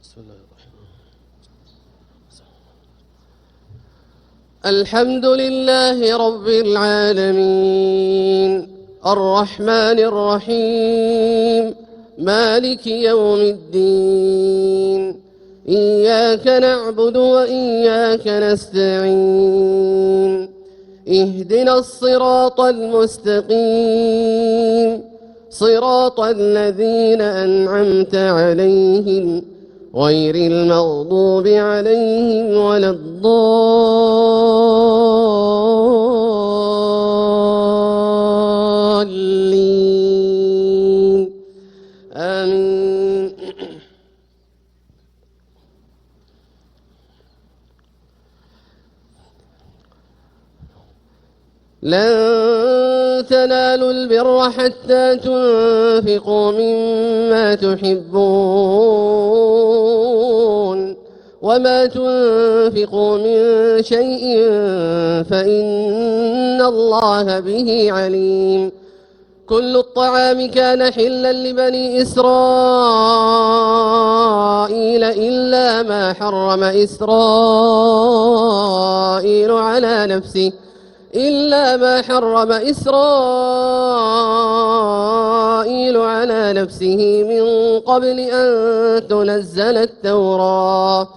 بسم الله الرحمن الرحيم. الحمد لله رب العالمين الرحمن الرحيم مالك يوم الدين إياك نعبد وإياك نستعين اهدنا الصراط المستقيم صراط الذين أنعمت عليهم غير المغضوب عليهم ولا الضالين آمين. لن تنالوا البر حتى تنفقوا مما تحبون وما تنفقوا من شيء فإن الله به عليم. كل الطعام كان حلا لبني إسرائيل إلا ما حرم إسرائيل على نفسه من قبل أن تنزل التوراة.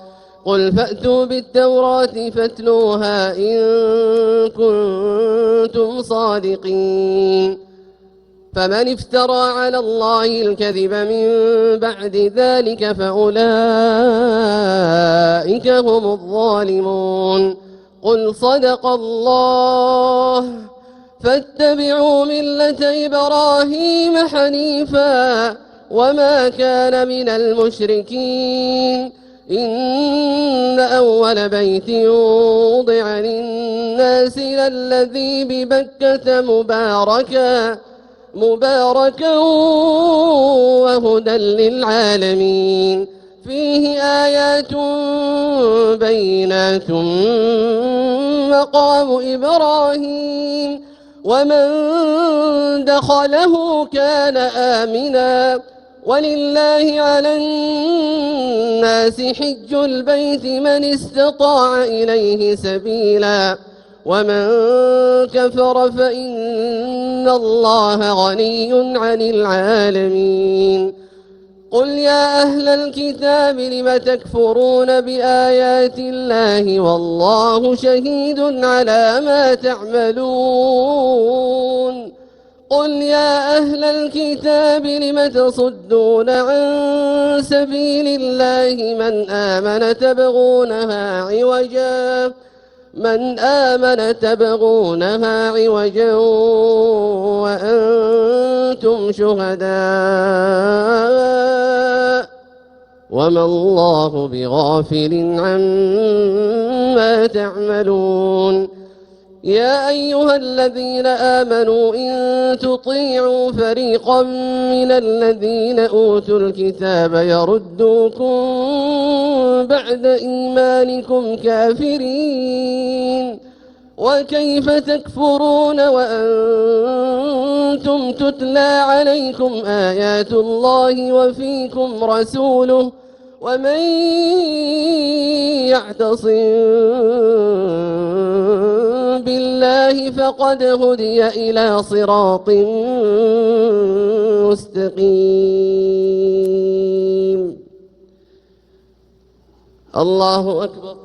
قل فأتوا بالتوراة فاتلوها إن كنتم صادقين. فمن افترى على الله الكذب من بعد ذلك فأولئك هم الظالمون. قل صدق الله فاتبعوا ملة إبراهيم حنيفا وما كان من المشركين. إن أول بيت وضع للناس للذي ببكة مباركا وهدى للعالمين. فيه آيات بينات مقام إبراهيم ومن دخله كان آمنا. ولله على الناس حج البيت من استطاع إليه سبيلا ومن كفر فإن الله غني عن العالمين. قل يا أهل الكتاب لم تكفرون بآيات الله والله شهيد على ما تعملون. قل يا أهل الكتاب لم تصدون عن سبيل الله من آمن تبغونها عوجا وأنتم شهداء وما الله بغافل عما تعملون. يا أيها الذين آمنوا إن تطيعوا فريقا من الذين أوتوا الكتاب يردوكم بعد إيمانكم كافرين. وكيف تكفرون وأنتم تتلى عليكم آيات الله وفيكم رسوله ومن يعتصم بالله فقد هدي إلى صراط مستقيم. الله أكبر.